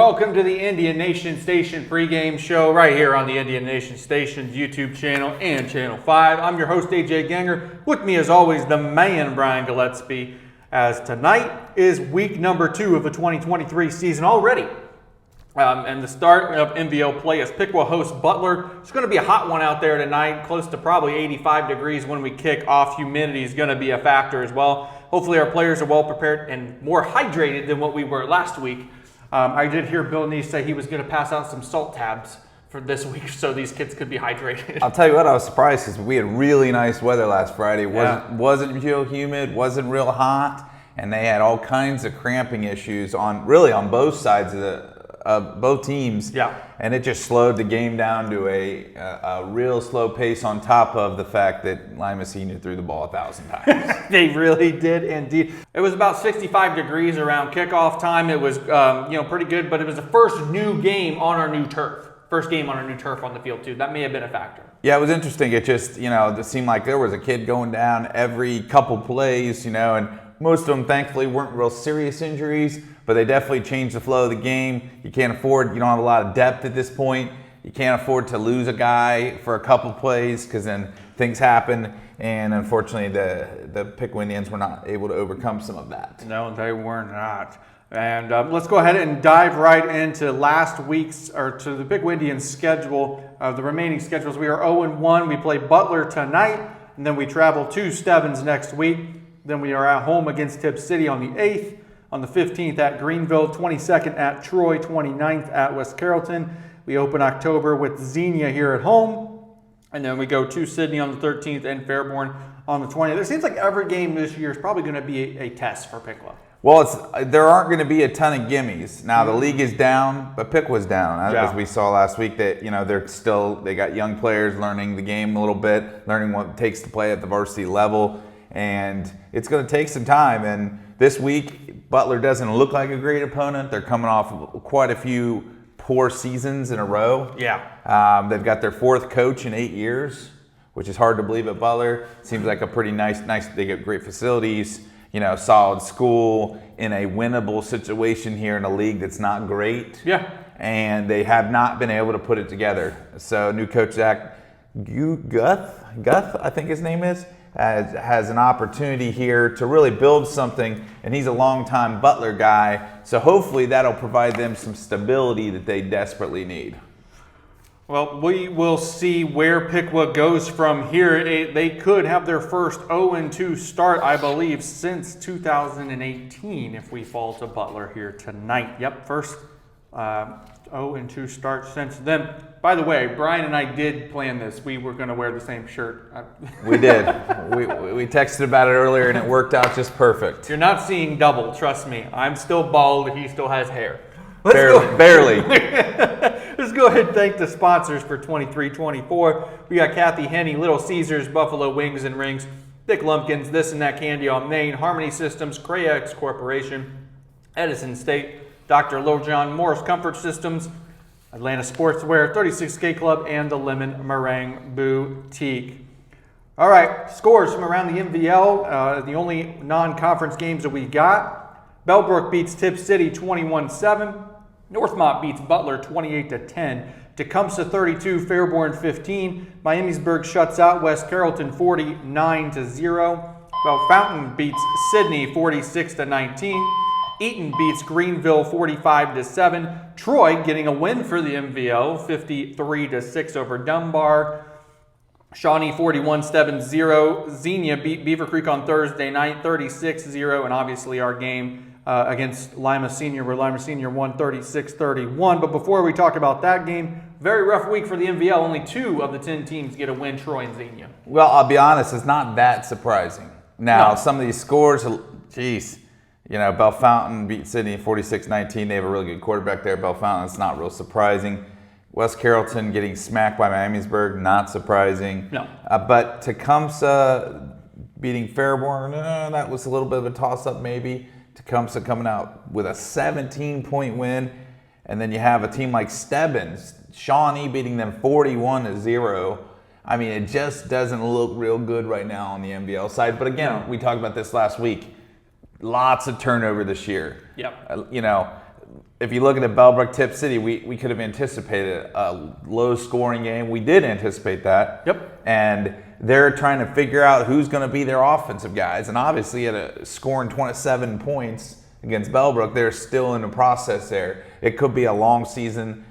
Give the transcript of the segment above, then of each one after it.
welcome to the Indian Nation Station pregame show right here on the Indian Nation Station's YouTube channel and Channel 5. I'm your host, AJ Ganger. With me, as always, the man, Brian Gillespie, as tonight is week number 2 of the 2023 season already. And the start of NVL play as Piqua hosts Butler. It's going to be a hot one out there tonight, close to probably 85 degrees when we kick off. Humidity is going to be a factor as well. Hopefully our players are well prepared and more hydrated than what we were last week. I did hear Bill Neese say he was going to pass out some salt tabs for this week so these kids could be hydrated. I'll tell you what, I was surprised because we had really nice weather last Friday. Wasn't real humid, wasn't real hot, and they had all kinds of cramping issues on both sides of both teams. Yeah. And it just slowed the game down to a real slow pace on top of the fact that Lima Senior threw the ball 1,000 times. They really did indeed. It was about 65 degrees around kickoff time. It was pretty good, but it was the first new game on our new turf. First game on our new turf on the field too. That may have been a factor. Yeah, it was interesting. It just, it seemed like there was a kid going down every couple plays, and most of them thankfully weren't real serious injuries, but they definitely changed the flow of the game. You don't have a lot of depth at this point. You can't afford to lose a guy for a couple plays because then things happen. And unfortunately, the Piqua Indians were not able to overcome some of that. No, they were not. And let's go ahead and dive right into to the Piqua Indians schedule, the remaining schedules. We are 0-1. We play Butler tonight, and then we travel to Stebbins next week. Then we are at home against Tipp City on the 8th, on the 15th at Greenville, 22nd at Troy, 29th at West Carrollton. We open October with Xenia here at home, and then we go to Sydney on the 13th and Fairborn on the 20th. It seems like every game this year is probably going to be a test for Piqua. Well, there aren't going to be a ton of gimmies. Now, the league is down, but Piqua's down. As we saw last week, that they got young players learning the game a little bit, learning what it takes to play at the varsity level. And it's going to take some time. And this week, Butler doesn't look like a great opponent. They're coming off of quite a few poor seasons in a row. Yeah. They've got their 4th coach in 8 years, which is hard to believe at Butler. Seems like a pretty nice. They get great facilities, solid school in a winnable situation here in a league that's not great. Yeah. And they have not been able to put it together. So new coach Zach Guth, I think his name is, has an opportunity here to really build something, and he's a longtime Butler guy, so hopefully that'll provide them some stability that they desperately need. Well, we will see where Piqua goes from here. They could have their first 0-2 start, I believe, since 2018 if we fall to Butler here tonight. Yep, first 0-2 start since then. By the way, Brian and I did plan this. We were going to wear the same shirt. We did. We texted about it earlier, and it worked out just perfect. You're not seeing double, trust me. I'm still bald. He still has hair. Barely. Let's go ahead and thank the sponsors for 23-24. We got Kathy Henney, Little Caesars, Buffalo Wings and Rings, Thick Lumpkins, This and That Candy on Main, Harmony Systems, Crayex Corporation, Edison State, Dr. Lil John Morris Comfort Systems, Atlanta Sportswear, 36K Club, and the Lemon Meringue Boutique. All right, scores from around the MVL. The only non-conference games that we got. Bellbrook beats Tipp City 21-7. Northmont beats Butler 28-10. Tecumseh 32, Fairborn 15. Miamisburg shuts out West Carrollton 49-0. Bellefontaine beats Sydney 46-19. Eaton beats Greenville 45-7. Troy getting a win for the MVL 53-6 over Dunbar. Shawnee 41-7-0. Xenia beat Beaver Creek on Thursday night 36-0, and obviously our game against Lima Senior, where Lima Senior won 36-31. But before we talk about that game, very rough week for the MVL. Only 2 of the 10 teams get a win, Troy and Xenia. Well, I'll be honest, it's not that surprising. Now, some of these scores, geez. Bellefontaine beat Sydney 46-19. They have a really good quarterback there. Bellefontaine, it's not real surprising. West Carrollton getting smacked by Miamisburg, not surprising. No. But Tecumseh beating Fairborn, that was a little bit of a toss-up maybe. Tecumseh coming out with a 17-point win. And then you have a team like Stebbins, Shawnee beating them 41-0. I mean, it just doesn't look real good right now on the MVL side. But again, we talked about this last week. Lots of turnover this year. Yep. if you look at the Bellbrook Tip City, we could have anticipated a low-scoring game. We did anticipate that. Yep. And they're trying to figure out who's going to be their offensive guys. And obviously, at scoring 27 points against Bellbrook, they're still in the process there. It could be a long season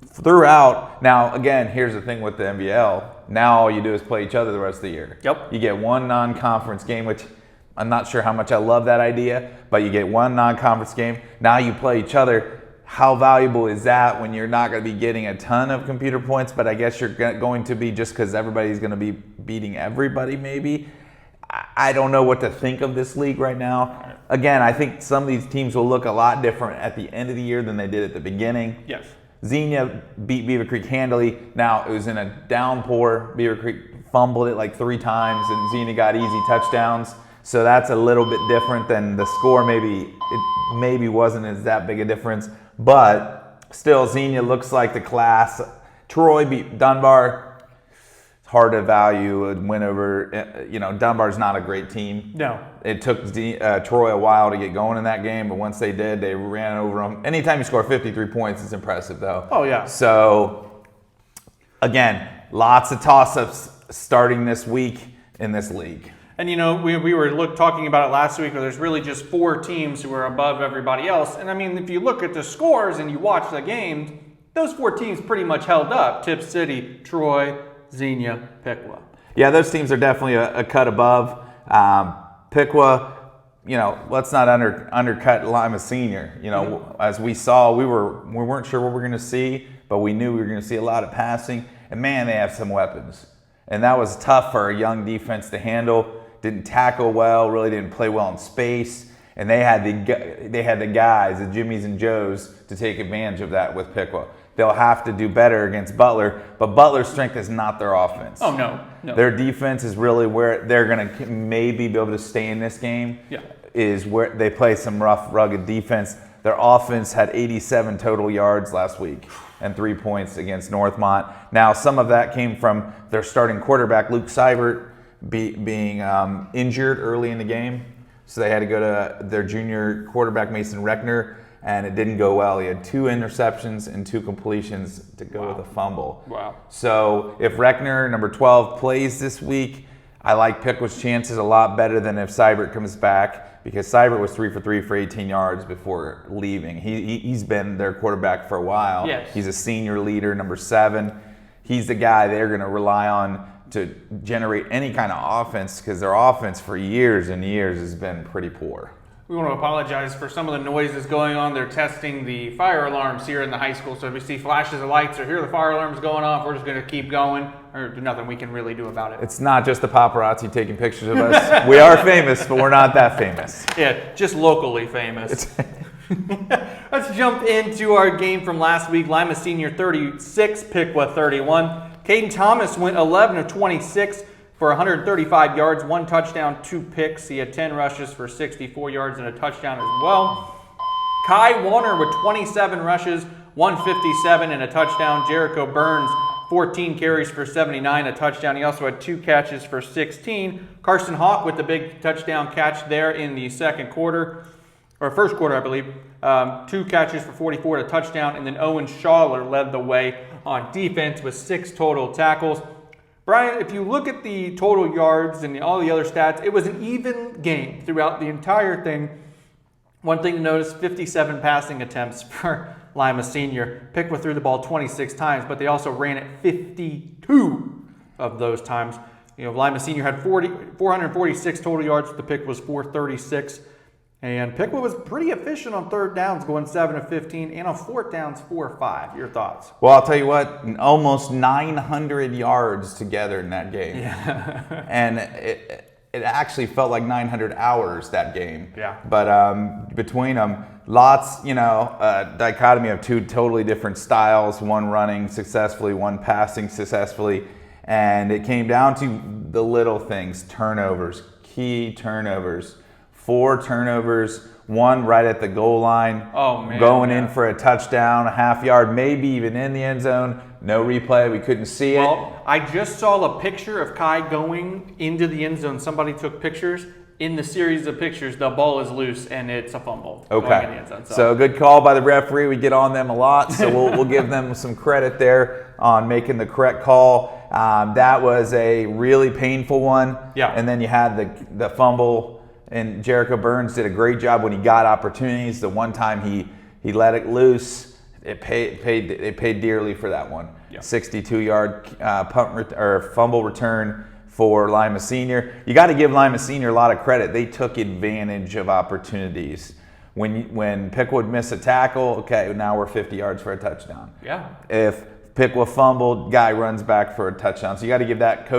throughout. Now, again, here's the thing with the NBL. Now all you do is play each other the rest of the year. Yep. You get one non-conference game, which I'm not sure how much I love that idea, but you get one non-conference game. Now you play each other. How valuable is that when you're not going to be getting a ton of computer points, but I guess you're going to be just because everybody's going to be beating everybody maybe? I don't know what to think of this league right now. Again, I think some of these teams will look a lot different at the end of the year than they did at the beginning. Yes. Xenia beat Beaver Creek handily. Now, it was in a downpour. Beaver Creek fumbled it like 3 times, and Xenia got easy touchdowns. So that's a little bit different than the score. Maybe wasn't as that big a difference. But still, Xenia looks like the class. Troy beat Dunbar. It's hard to value a win over. Dunbar's not a great team. No. It took Troy a while to get going in that game, but once they did, they ran over them. Anytime you score 53 points, it's impressive, though. Oh, yeah. So, again, lots of toss-ups starting this week in this league. And we were talking about it last week, where there's really just 4 teams who are above everybody else. And I mean, if you look at the scores and you watch the games, those 4 teams pretty much held up. Tip City, Troy, Xenia, Piqua. Yeah, those teams are definitely a cut above. Piqua, let's not undercut Lima Senior. As we saw, we weren't sure what we were going to see, but we knew we were going to see a lot of passing. And man, they have some weapons. And that was tough for a young defense to handle. Didn't tackle well, really didn't play well in space, and they had the guys, the Jimmies and Joes, to take advantage of that with Piqua. They'll have to do better against Butler, but Butler's strength is not their offense. Oh, no. Their defense is really where they're going to maybe be able to stay in this game. Yeah. Is where they play some rough, rugged defense. Their offense had 87 total yards last week and 3 points against Northmont. Now, some of that came from their starting quarterback, Luke Seibert, being injured early in the game. So they had to go to their junior quarterback, Mason Reckner, and it didn't go well. He had 2 interceptions and 2 completions to go with a fumble. Wow. So if Reckner, number 12, plays this week, I like Piqua's chances a lot better than if Seibert comes back, because Seibert was 3 for 3 for 18 yards before leaving. He's been their quarterback for a while. Yes. He's a senior leader, number 7. He's the guy they're going to rely on to generate any kind of offense, because their offense for years and years has been pretty poor. We want to apologize for some of the noises going on. They're testing the fire alarms here in the high school. So if we see flashes of lights or hear the fire alarms going off, we're just going to keep going. There's nothing we can really do about it. It's not just the paparazzi taking pictures of us. We are famous, but we're not that famous. Yeah, just locally famous. Let's jump into our game from last week. Lima Senior 36, Piqua 31. Caden Thomas went 11 of 26 for 135 yards, 1 touchdown, 2 picks. He had 10 rushes for 64 yards and a touchdown as well. Kai Warner with 27 rushes, 157 and a touchdown. Jericho Burns, 14 carries for 79, a touchdown. He also had 2 catches for 16. Carson Hawk with the big touchdown catch there in the first quarter, I believe. 2 catches for 44, a touchdown. And then Owen Schaller led the way on defense with 6 total tackles. Brian, if you look at the total yards and all the other stats, it was an even game throughout the entire thing. One thing to notice, 57 passing attempts for Lima Senior. Piqua threw the ball 26 times, but they also ran it 52 of those times. Lima Senior had 446 total yards. The Piqua was 436. And Piqua was pretty efficient on 3rd downs, going 7 of 15, and on 4th downs, 4 of 5. Your thoughts? Well, I'll tell you what, almost 900 yards together in that game. Yeah. And it actually felt like 900 hours, that game. Yeah. But between them, lots, dichotomy of 2 totally different styles, one running successfully, one passing successfully. And it came down to the little things, turnovers, key turnovers. 4 turnovers, 1 right at the goal line, going in for a touchdown, a half yard, maybe even in the end zone. No replay, we couldn't see it. Well, I just saw a picture of Kai going into the end zone. Somebody took pictures. in the series of pictures, the ball is loose and it's a fumble. Okay. Going in the end zone, So good call by the referee. We get on them a lot, so we'll give them some credit there on making the correct call. That was a really painful one. Yeah. And then you had the fumble, and Jericho Burns did a great job when he got opportunities. The one time he let it loose, it paid dearly for that one. Yeah. 62-yard fumble return for Lima Senior. You got to give Lima Senior a lot of credit. They took advantage of opportunities. When Pickwood missed a tackle, okay, now we're 50 yards for a touchdown. Yeah. If Pickwood fumbled, guy runs back for a touchdown. So you got to give that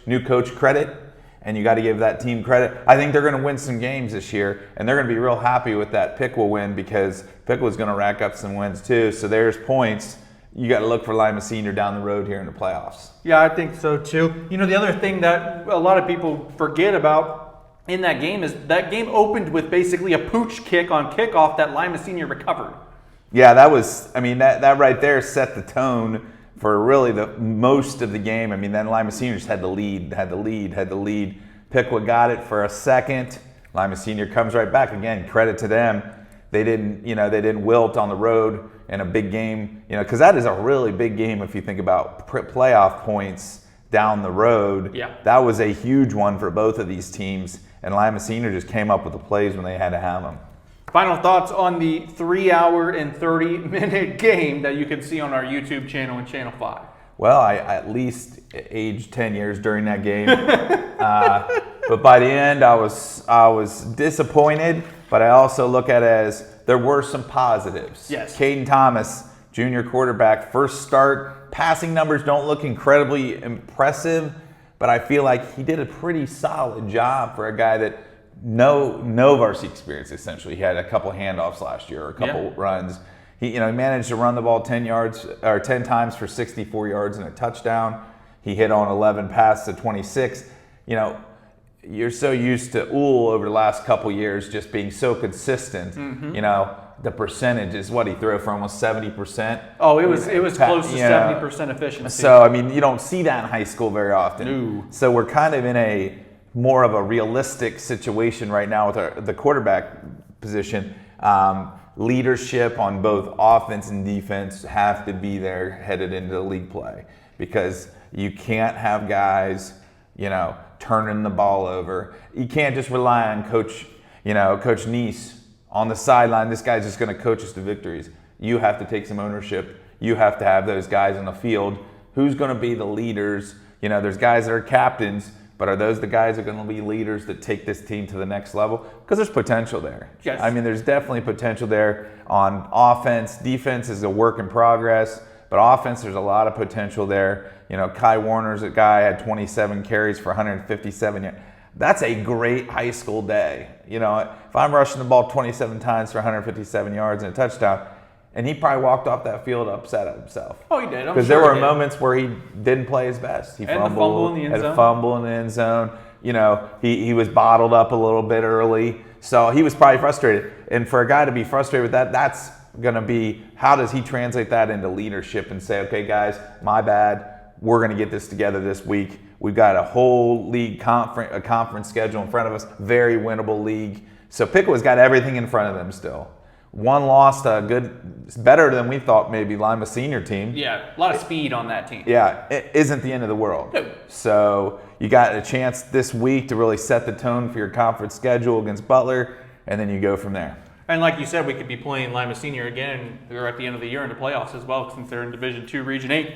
new coach credit, and you got to give that team credit. I think they're going to win some games this year, and they're going to be real happy with that Pickwood win because Pickwood's going to rack up some wins too. So there's points. You got to look for Lima Senior down the road here in the playoffs. Yeah, I think so too. You know, the other thing that a lot of people forget about in that game is that game opened with basically a pooch kick on kickoff that Lima Senior recovered. Yeah, that right there set the tone for really the most of the game. I mean, then Lima Senior just had the lead. Pickwood got it for a second. Lima Senior comes right back. Again, credit to them. They didn't wilt on the road in a big game, because that is a really big game if you think about playoff points down the road. Yeah. That was a huge one for both of these teams, and Lima Senior just came up with the plays when they had to have them. Final thoughts on the 3-hour and 30-minute game that you can see on our YouTube channel and Channel 5. Well, I at least aged 10 years during that game. But by the end, I was disappointed, but I also look at it as there were some positives. Yes. Caden Thomas, junior quarterback, first start. Passing numbers don't look incredibly impressive, but I feel like he did a pretty solid job for a guy that no varsity experience, essentially. He had a couple handoffs last year, a couple runs. He managed to run the ball 10 times for 64 yards and a touchdown. He hit on 11 passes to 26. You're so used to Uhl over the last couple years just being so consistent. Mm-hmm. The percentage is what he threw for almost 70%. Oh, it was close to 70% efficiency. So you don't see that in high school very often. No. So we're kind of in a more of a realistic situation right now with the quarterback position. Leadership on both offense and defense have to be there headed into the league play, because you can't have guys, turning the ball over. You can't just rely on Coach Neese on the sideline. This guy's just going to coach us to victories. You have to take some ownership. You have to have those guys on the field. Who's going to be the leaders? There's guys that are captains, but are those the guys that are going to be leaders that take this team to the next level? Because there's potential there. Yes. There's definitely potential there on offense. Defense is a work in progress, but offense, there's a lot of potential there. Kai Warner's a guy, had 27 carries for 157 yards. That's a great high school day. If I'm rushing the ball 27 times for 157 yards and a touchdown, and he probably walked off that field upset at himself. Oh, he did. Because there were moments where he didn't play his best. He had a fumble in the end zone. He was bottled up a little bit early, so he was probably frustrated. And for a guy to be frustrated with that, that's going to be, how does he translate that into leadership and say, okay, guys, my bad. We're going to get this together this week. We've got a whole league conference schedule in front of us. Very winnable league. So Pickwood's got everything in front of them still. One loss to better than we thought maybe Lima Senior team. Yeah, a lot of speed on that team. Yeah, it isn't the end of the world. No. So you got a chance this week to really set the tone for your conference schedule against Butler, and then you go from there. And like you said, we could be playing Lima Senior again. They're at the end of the year in the playoffs as well, since they're in Division II, Region 8.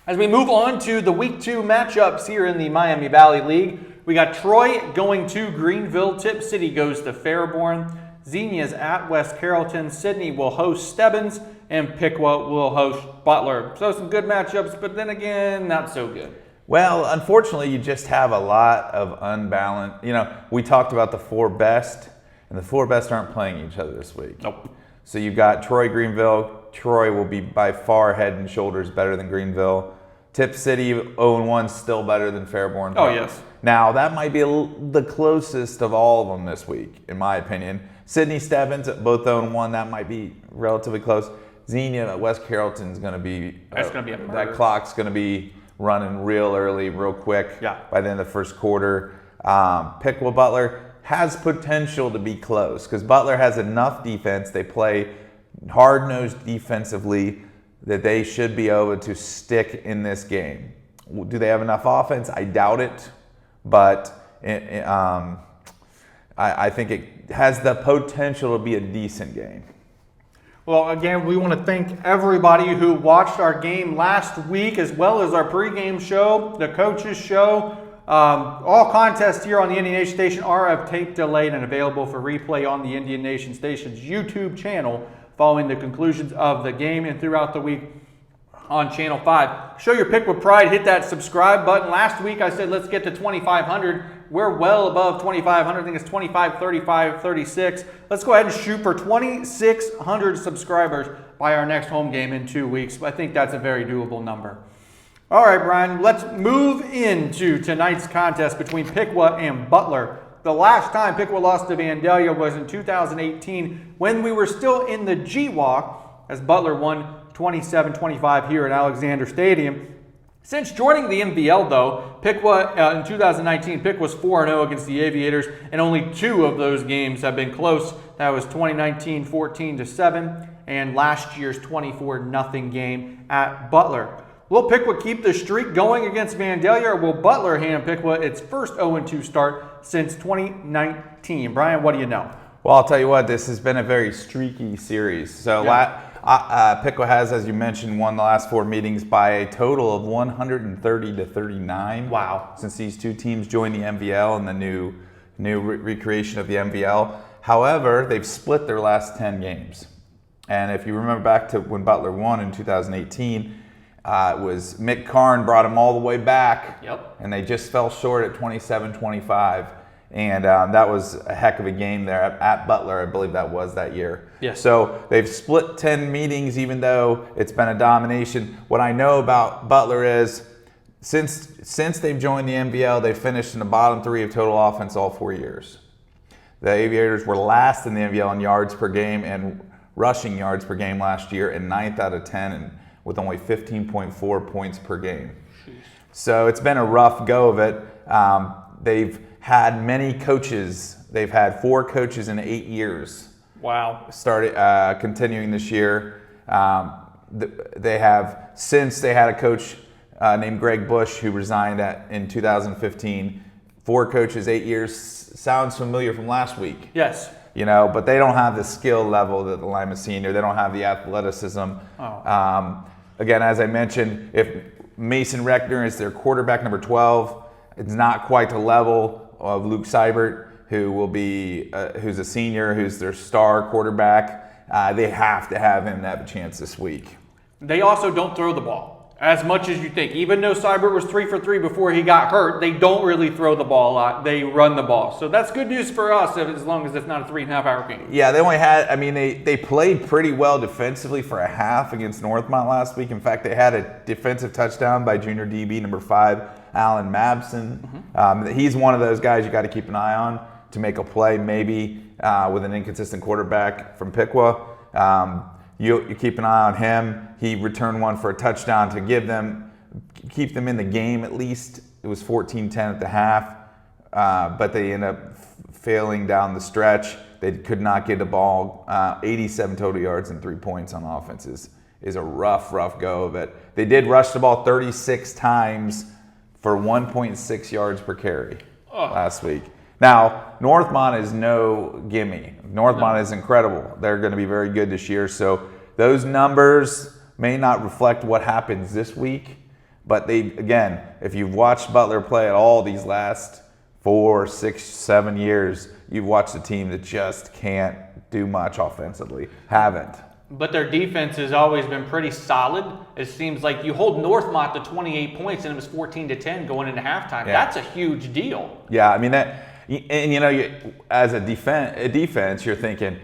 As we move on to the Week 2 matchups here in the Miami Valley League, we got Troy going to Greenville. Tip City goes to Fairborn. Xenia's at West Carrollton. Sydney will host Stebbins. And Piqua will host Butler. So some good matchups, but then again, not so good. Well, unfortunately, you just have a lot of unbalanced. We talked about the 4 best, and the 4 best aren't playing each other this week. Nope. So you've got Troy, Greenville. Troy will be by far head and shoulders better than Greenville. Tip City 0-1 still better than Fairborn. Oh, yes. Now, that might be the closest of all of them this week, in my opinion. Sydney Stebbins at both 0-1, that might be relatively close. Xenia at West Carrollton is going to be... That's going to be a murder. That clock's going to be running real early, real quick by the end of the first quarter. Pickwa Butler, has potential to be close because Butler has enough defense. They play hard-nosed defensively that they should be able to stick in this game. Do they have enough offense? I doubt it, but I think it has the potential to be a decent game. Well, again, we want to thank everybody who watched our game last week, as well as our pregame show, the coaches show. All contests here on the Indian Nation Station are tape delayed and available for replay on the Indian Nation Station's YouTube channel following the conclusions of the game and throughout the week on Channel 5. Show your pick with pride. Hit that subscribe button. Last week I said let's get to 2,500. We're well above 2,500. I think it's 2,535, 36. Let's go ahead and shoot for 2,600 subscribers by our next home game in 2 weeks. I think that's a very doable number. All right, Brian, let's move into tonight's contest between Piqua and Butler. The last time Piqua lost to Vandalia was in 2018 when we were still in the GWAC as Butler won 27-25 here at Alexander Stadium. Since joining the MVL, though, Piqua in 2019, Piqua was 4-0 against the Aviators, and only 2 of those games have been close. That was 2019 14-7 and last year's 24-0 game at Butler. Will Piqua keep the streak going against Vandalia, or will Butler hand Piqua its first 0-2 start since 2019? Brian, what do you know? Well, I'll tell you what, this has been a very streaky series. So Piqua has, as you mentioned, won the last 4 meetings by a total of 130-39. Wow. Since these 2 teams joined the MVL and the new recreation of the MVL. However, they've split their last 10 games. And if you remember back to when Butler won in 2018, it was Mick Karn brought them all the way back. Yep. And they just fell short at 27-25. And that was a heck of a game there at Butler. I believe that was that year. Yes. So they've split 10 meetings, even though it's been a domination. What I know about Butler is since they've joined the MVL, they've finished in the bottom 3 of total offense all 4 years. The Aviators were last in the MVL in yards per game and rushing yards per game last year, and 9th out of 10, and with only 15.4 points per game. Jeez. So it's been a rough go of it. They've had many coaches. They've had 4 coaches in 8 years. Wow. Continuing this year. They have, since they had a coach named Greg Bush who resigned in 2015, 4 coaches, 8 years. Sounds familiar from last week. Yes. You know, but they don't have the skill level that the Lima Senior. They don't have the athleticism. Oh. Again, as I mentioned, if Mason Reckner is their quarterback number 12, it's not quite the level of Luke Seibert, who will be who's a senior, who's their star quarterback. They have to have him to have a chance this week. They also don't throw the ball as much as you think. Even though Seibert was 3 for 3 before he got hurt, they don't really throw the ball a lot. They run the ball. So that's good news for us as long as it's not a 3.5-hour game. Yeah, they only had, I mean, they played pretty well defensively for a half against Northmont last week. In fact, they had a defensive touchdown by junior DB number 5, Alan Mabson. Mm-hmm. He's one of those guys you got to keep an eye on to make a play, maybe with an inconsistent quarterback from Piqua. You keep an eye on him. He returned one for a touchdown to keep them in the game at least. It was 14-10 at the half, but they ended up failing down the stretch. They could not get the ball. 87 total yards and 3 points on offense is a rough go of it. They did rush the ball 36 times for 1.6 yards per carry last week. Now, Northmont is no gimme. Northmont is incredible. They're going to be very good this year. So those numbers may not reflect what happens this week. But again, if you've watched Butler play at all these last 4, 6, 7 years, you've watched a team that just can't do much offensively. Haven't. But their defense has always been pretty solid. It seems like you hold Northmont to 28 points and it was 14-10 going into halftime. Yeah. That's a huge deal. Yeah, I mean that. And you know, as a defense, you're thinking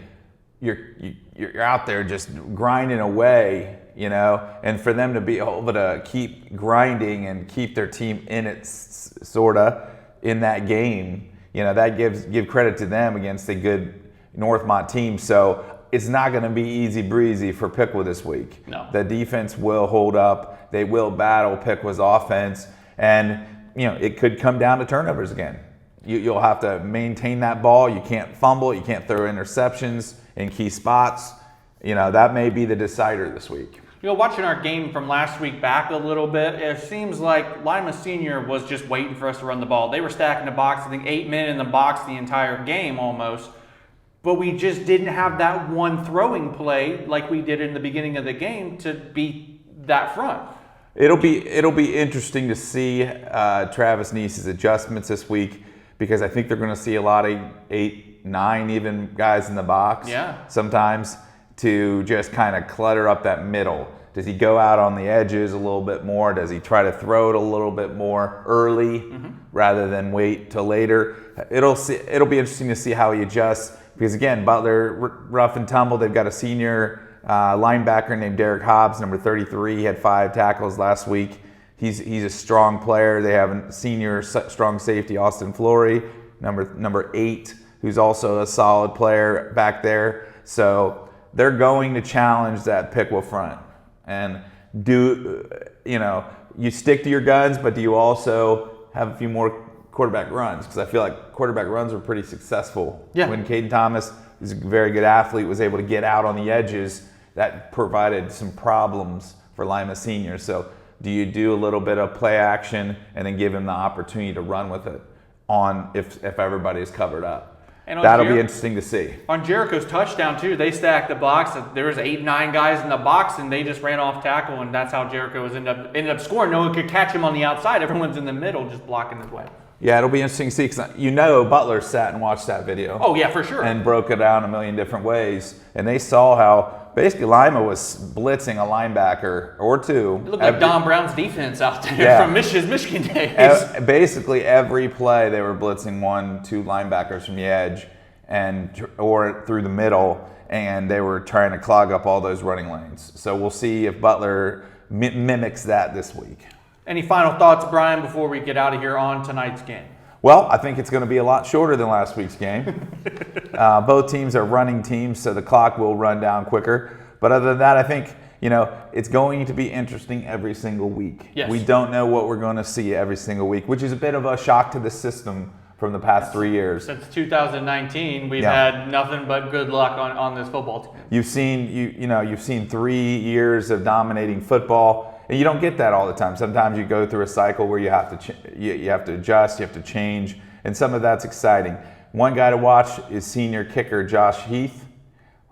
you're out there just grinding away, you know, and for them to be able to keep grinding and keep their team in it, sorta in that game, you know, that give credit to them against a good Northmont team. So it's not going to be easy breezy for Piqua this week. No. The defense will hold up. They will battle Piqua's offense, and you know it could come down to turnovers again. You'll have to maintain that ball. You can't fumble. You can't throw interceptions in key spots. That may be the decider this week. Watching our game from last week back a little bit, it seems like Lima Senior was just waiting for us to run the ball. They were stacking the box, I think 8 men in the box the entire game almost. But we just didn't have that one throwing play like we did in the beginning of the game to beat that front. It'll be interesting to see Travis Neese's adjustments this week, because I think they're going to see a lot of 8, 9 even guys in the box sometimes to just kind of clutter up that middle. Does he go out on the edges a little bit more? Does he try to throw it a little bit more early rather than wait till later? It'll be interesting to see how he adjusts, because again, Butler, rough and tumble. They've got a senior linebacker named Derek Hobbs, number 33. He had 5 tackles last week. He's a strong player. They have a senior strong safety, Austin Flory, number 8, who's also a solid player back there. So they're going to challenge that Piqua front. And you stick to your guns, but do you also have a few more quarterback runs? Because I feel like quarterback runs were pretty successful. When Caden Thomas, who's a very good athlete, was able to get out on the edges, that provided some problems for Lima Senior. So do you do a little bit of play action and then give him the opportunity to run with it if everybody is covered up? And that'll be interesting to see. On Jericho's touchdown, too, they stacked the box. There was 8, 9 guys in the box, and they just ran off tackle, and that's how Jericho ended up scoring. No one could catch him on the outside. Everyone's in the middle just blocking his way. Yeah, it'll be interesting to see, because Butler sat and watched that video. Oh, yeah, for sure. And broke it down a million different ways. And they saw how basically Lima was blitzing a linebacker or 2. It looked like Don Brown's defense out there from Michigan days. Basically every play they were blitzing 1, 2 linebackers from the edge or through the middle, and they were trying to clog up all those running lanes. So we'll see if Butler mimics that this week. Any final thoughts, Brian, before we get out of here on tonight's game? Well, I think it's going to be a lot shorter than last week's game. Both teams are running teams, so the clock will run down quicker. But other than that, I think, it's going to be interesting every single week. Yes. We don't know what we're going to see every single week, which is a bit of a shock to the system from the past 3 years. Since 2019, we've had nothing but good luck on this football team. You've seen 3 years of dominating football. And you don't get that all the time. Sometimes you go through a cycle where you have to you have to adjust, you have to change, and some of that's exciting. One guy to watch is senior kicker Josh Heath.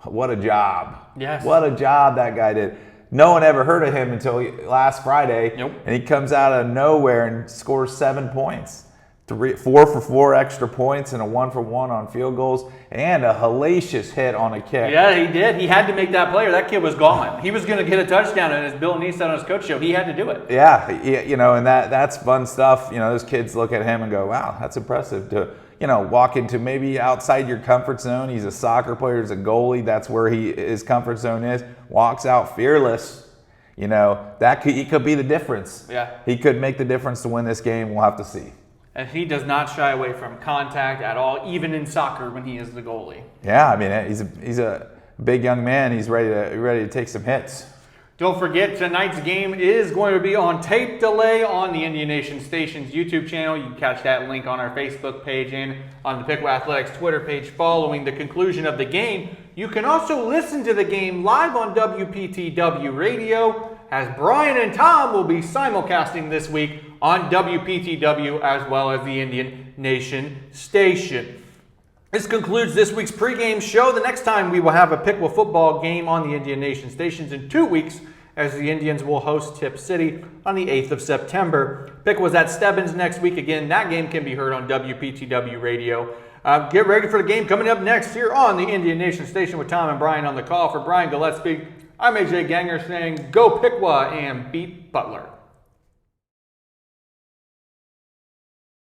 What a job! Yes. What a job that guy did. No one ever heard of him until last Friday, and he comes out of nowhere and scores 7 points. 4 for 4 extra points and a 1 for 1 on field goals, and a hellacious hit on a kick. Yeah, he did. He had to make that play, or that kid was gone. He was going to get a touchdown, and as Bill Neese said on his coach show, he had to do it. Yeah, and that's fun stuff. Those kids look at him and go, "Wow, that's impressive." To walk into maybe outside your comfort zone. He's a soccer player, he's a goalie. That's where his comfort zone is. Walks out fearless. He could be the difference. Yeah, he could make the difference to win this game. We'll have to see. And he does not shy away from contact at all, even in soccer when he is the goalie. Yeah, I mean, he's a big young man. He's ready to take some hits. Don't forget, tonight's game is going to be on tape delay on the Indian Nation Station's YouTube channel. You can catch that link on our Facebook page and on the Piqua Athletics Twitter page following the conclusion of the game. You can also listen to the game live on WPTW Radio, as Brian and Tom will be simulcasting this week on WPTW as well as the Indian Nation Station. This concludes this week's pregame show. The next time we will have a Piqua football game on the Indian Nation Stations in 2 weeks, as the Indians will host Tip City on the 8th of September. Piqua's at Stebbins next week. Again, that game can be heard on WPTW Radio. Get ready for the game coming up next here on the Indian Nation Station with Tom and Brian on the call. For Brian Gillespie, I'm AJ Ganger saying go Piqua and beat Butler.